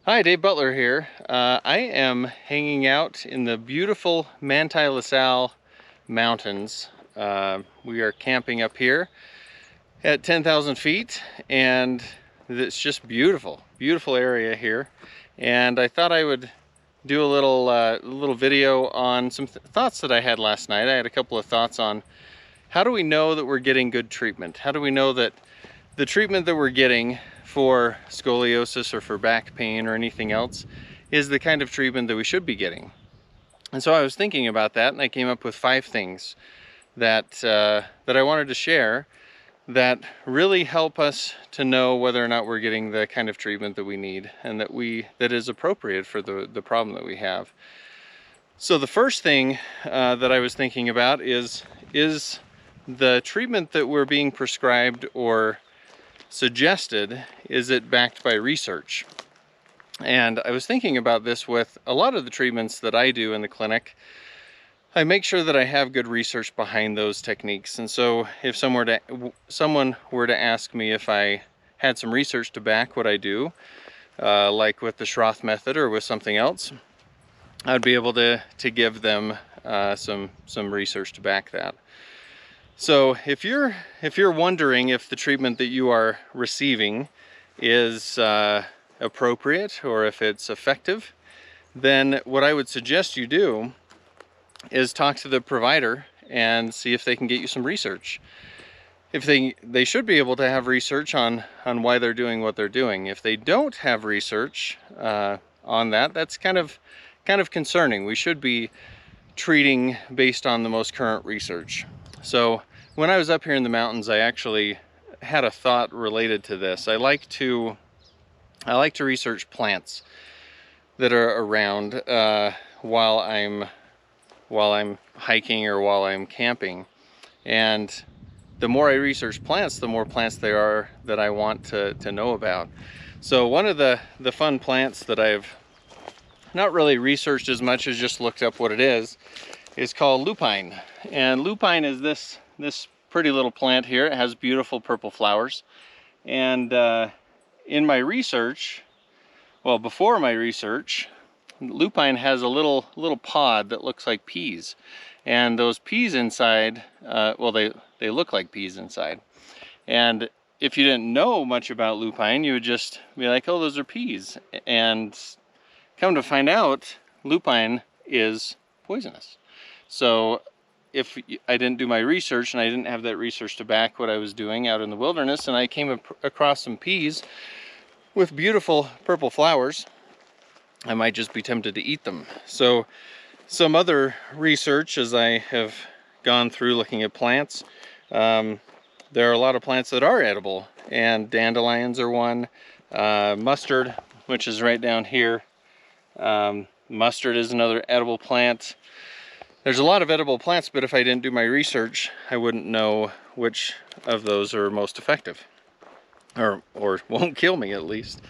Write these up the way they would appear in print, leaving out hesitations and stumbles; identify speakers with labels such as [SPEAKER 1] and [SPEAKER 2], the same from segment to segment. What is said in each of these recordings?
[SPEAKER 1] Hi, Dave Butler here. I am hanging out in the beautiful Manti La Salle Mountains. We are camping up here at 10,000 feet, and it's just beautiful, beautiful area here. And I thought I would do a little video on some thoughts that I had last night. I had a couple of thoughts on how do we know that we're getting good treatment? How do we know that the treatment that we're getting for scoliosis or for back pain or anything else is the kind of treatment that we should be getting? And so I was thinking about that, and I came up with 5 things that I wanted to share that really help us to know whether or not we're getting the kind of treatment that we need and that is appropriate for the problem that we have. So the first thing that I was thinking about is the treatment that we're being prescribed or suggested, is it backed by research? And I was thinking about this with a lot of the treatments that I do in the clinic. I make sure that I have good research behind those techniques. And so if someone were to ask me if I had some research to back what I do, like with the Schroth method or with something else, I'd be able to give them some research to back that. So if you're wondering if the treatment that you are receiving is appropriate or if it's effective, then what I would suggest you do is talk to the provider and see if they can get you some research. If they should be able to have research on why they're doing what they're doing. If they don't have research on that, that's kind of concerning. We should be treating based on the most current research. So when I was up here in the mountains, I actually had a thought related to this. I like to research plants that are around while I'm hiking or while I'm camping. And the more I research plants, the more plants there are that I want to know about. So one of the fun plants that I've not really researched as much as just looked up what it is called lupine. And lupine is this pretty little plant here. It has beautiful purple flowers. And in my research, well, before my research, lupine has a little pod that looks like peas. And those peas inside, well, they look like peas inside. And if you didn't know much about lupine, you would just be like, oh, those are peas. And come to find out, lupine is poisonous. So if I didn't do my research and I didn't have that research to back what I was doing out in the wilderness, and I came across some peas with beautiful purple flowers, I might just be tempted to eat them. So some other research, as I have gone through looking at plants, there are a lot of plants that are edible, and dandelions are one. Mustard, which is right down here, mustard is another edible plant. There's a lot of edible plants, but if I didn't do my research, I wouldn't know which of those are most effective, or won't kill me at least.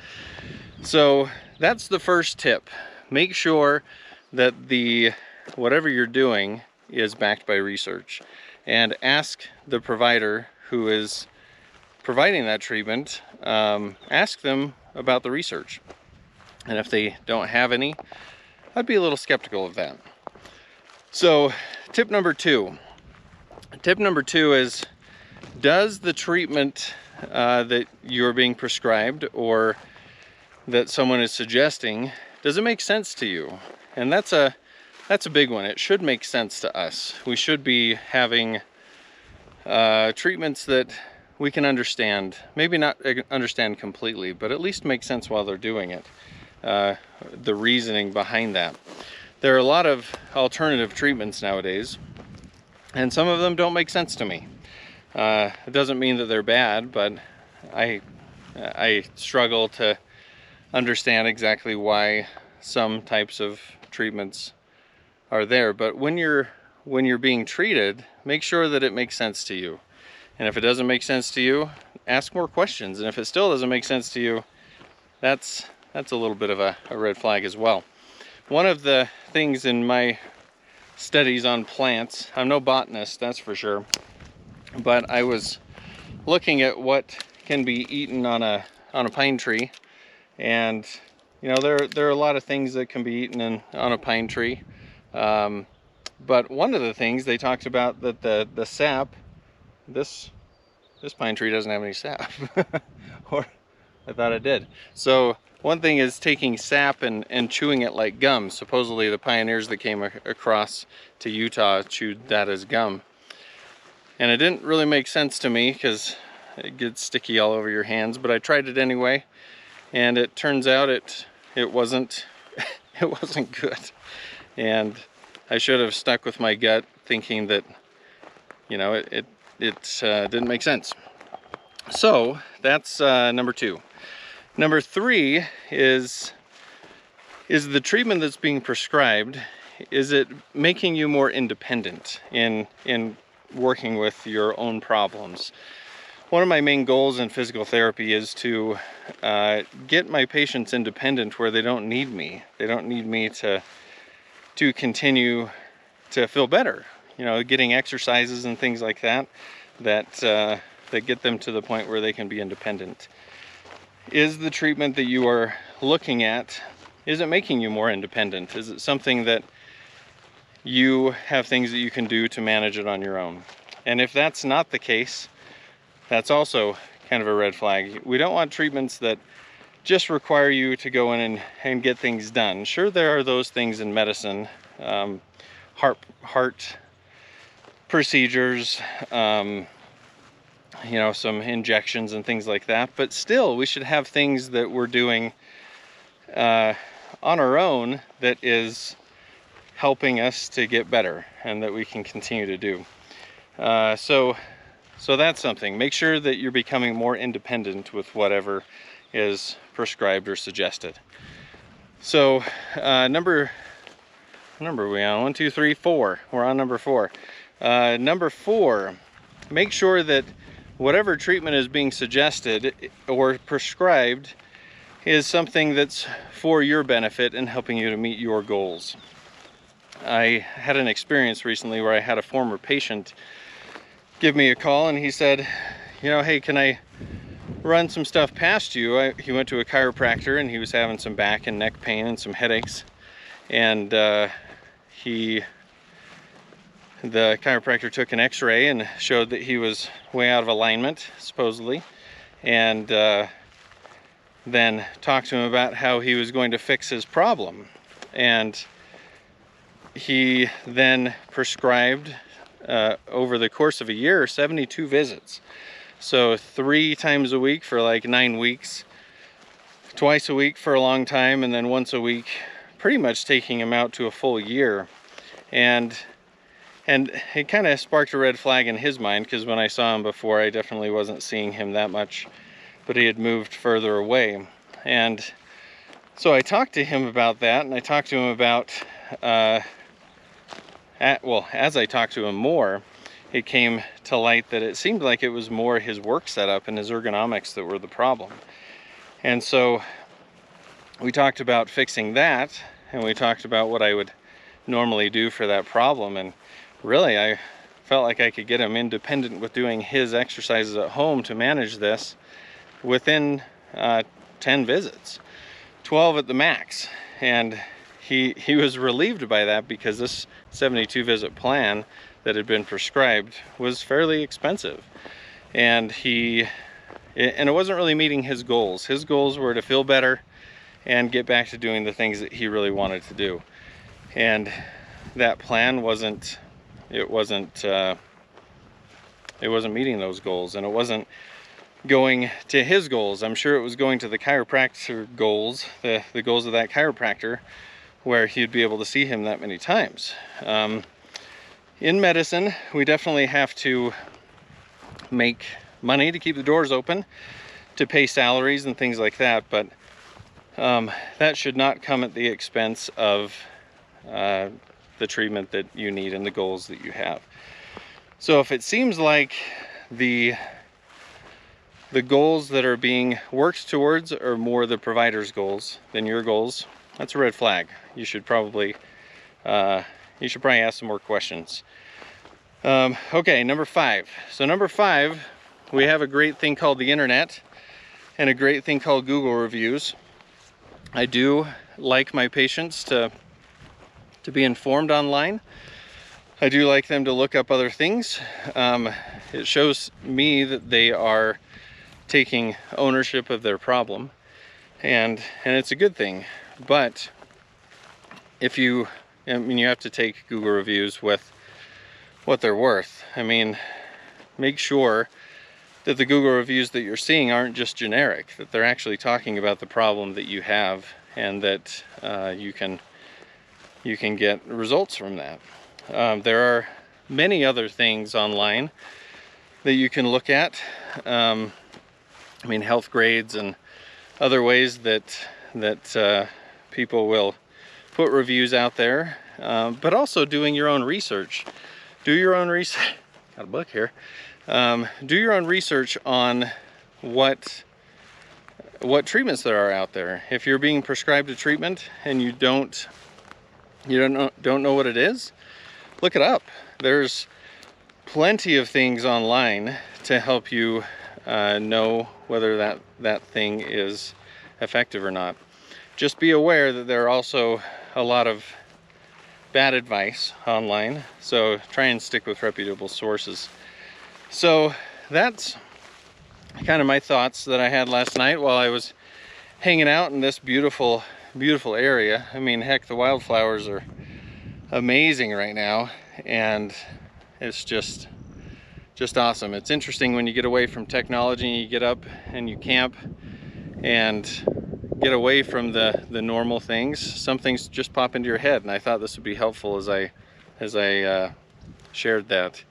[SPEAKER 1] So that's the first tip. Make sure that whatever you're doing is backed by research, and ask the provider who is providing that treatment, ask them about the research. And if they don't have any, I'd be a little skeptical of that. So tip number 2. Tip number 2 is, does the treatment that you're being prescribed or that someone is suggesting, does it make sense to you? And that's a big one. It should make sense to us. We should be having treatments that we can understand. Maybe not understand completely, but at least make sense while they're doing it. The reasoning behind that. There are a lot of alternative treatments nowadays, and some of them don't make sense to me. It doesn't mean that they're bad, but I struggle to understand exactly why some types of treatments are there. But when you're being treated, make sure that it makes sense to you. And if it doesn't make sense to you, ask more questions. And if it still doesn't make sense to you, that's a little bit of a red flag as well. One of the things in my studies on plants, I'm no botanist, that's for sure, but I was looking at what can be eaten on a pine tree, and You know, there are a lot of things that can be eaten on a pine tree. But one of the things they talked about, that the sap, this pine tree doesn't have any sap. Or I thought it did. So one thing is taking sap and chewing it like gum. Supposedly the pioneers that came across to Utah chewed that as gum. And it didn't really make sense to me because it gets sticky all over your hands, but I tried it anyway, and it turns out it wasn't it wasn't good. And I should have stuck with my gut, thinking that, you know, it didn't make sense. So that's number 2. Number 3 is the treatment that's being prescribed, is it making you more independent in working with your own problems? One of my main goals in physical therapy is to get my patients independent where they don't need me. They don't need me to continue to feel better. You know, getting exercises and things like that get them to the point where they can be independent. Is the treatment that you are looking at, is it making you more independent? Is it something that you have things that you can do to manage it on your own? And if that's not the case, that's also kind of a red flag. We don't want treatments that just require you to go in and get things done. Sure, there are those things in medicine, heart procedures, you know, some injections and things like that, but still we should have things that we're doing on our own that is helping us to get better and that we can continue to do. So that's something. Make sure that you're becoming more independent with whatever is prescribed or suggested. So number are we on? 1, 2, 3, 4. We're on number 4. Number 4, make sure that whatever treatment is being suggested or prescribed is something that's for your benefit and helping you to meet your goals. I had an experience recently where I had a former patient give me a call, and he said, you know, hey, can I run some stuff past you? He went to a chiropractor and he was having some back and neck pain and some headaches, and the chiropractor took an x-ray and showed that he was way out of alignment, supposedly, and then talked to him about how he was going to fix his problem. And he then prescribed, over the course of a year, 72 visits. So 3 times a week for like 9 weeks, twice a week for a long time, and then once a week, pretty much taking him out to a full year. And it kind of sparked a red flag in his mind, because when I saw him before, I definitely wasn't seeing him that much, but he had moved further away. And so I talked to him about that, and I talked to him about as I talked to him more, it came to light that it seemed like it was more his work setup and his ergonomics that were the problem. And so we talked about fixing that, and we talked about what I would normally do for that problem, and really I felt like I could get him independent with doing his exercises at home to manage this within 10 visits, 12 at the max. And he was relieved by that, because this 72 visit plan that had been prescribed was fairly expensive, and it wasn't really meeting his goals. His goals were to feel better and get back to doing the things that he really wanted to do, and that plan wasn't meeting those goals, and it wasn't going to his goals. I'm sure it was going to the chiropractor goals, the goals of that chiropractor, where he'd be able to see him that many times. In medicine, we definitely have to make money to keep the doors open, to pay salaries and things like that, but that should not come at the expense of the treatment that you need and the goals that you have. So if it seems like the goals that are being worked towards are more the provider's goals than your goals, that's a red flag. You should probably ask some more questions. Okay, number 5. So number 5, we have a great thing called the internet and a great thing called Google reviews. I do like my patients to be informed online. I do like them to look up other things. It shows me that they are taking ownership of their problem, and it's a good thing. But if you, I mean, you have to take Google reviews with what they're worth. I mean, make sure that the Google reviews that you're seeing aren't just generic, that they're actually talking about the problem that you have, and that you can get results from that. There are many other things online that you can look at. I mean, health grades and other ways that people will put reviews out there, but also doing your own research. Do your own research. Got a book here. Do your own research on what treatments there are out there. If you're being prescribed a treatment and you don't know what it is, look it up. There's plenty of things online to help you know whether that thing is effective or not. Just be aware that there are also a lot of bad advice online, so try and stick with reputable sources. So that's kind of my thoughts that I had last night while I was hanging out in this beautiful area. I mean, heck, the wildflowers are amazing right now, and it's just awesome. It's interesting when you get away from technology and you get up and you camp and get away from the normal things. Some things just pop into your head, and I thought this would be helpful as I shared that.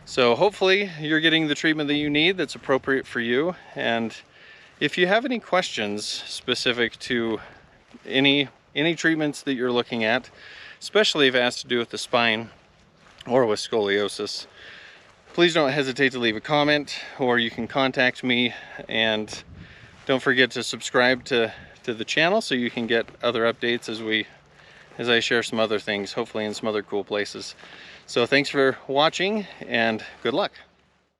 [SPEAKER 1] So hopefully you're getting the treatment that you need that's appropriate for you. And if you have any questions specific to any treatments that you're looking at, especially if it has to do with the spine or with scoliosis, please don't hesitate to leave a comment, or you can contact me. And don't forget to subscribe to the channel so you can get other updates as I share some other things, hopefully in some other cool places. So thanks for watching, and good luck.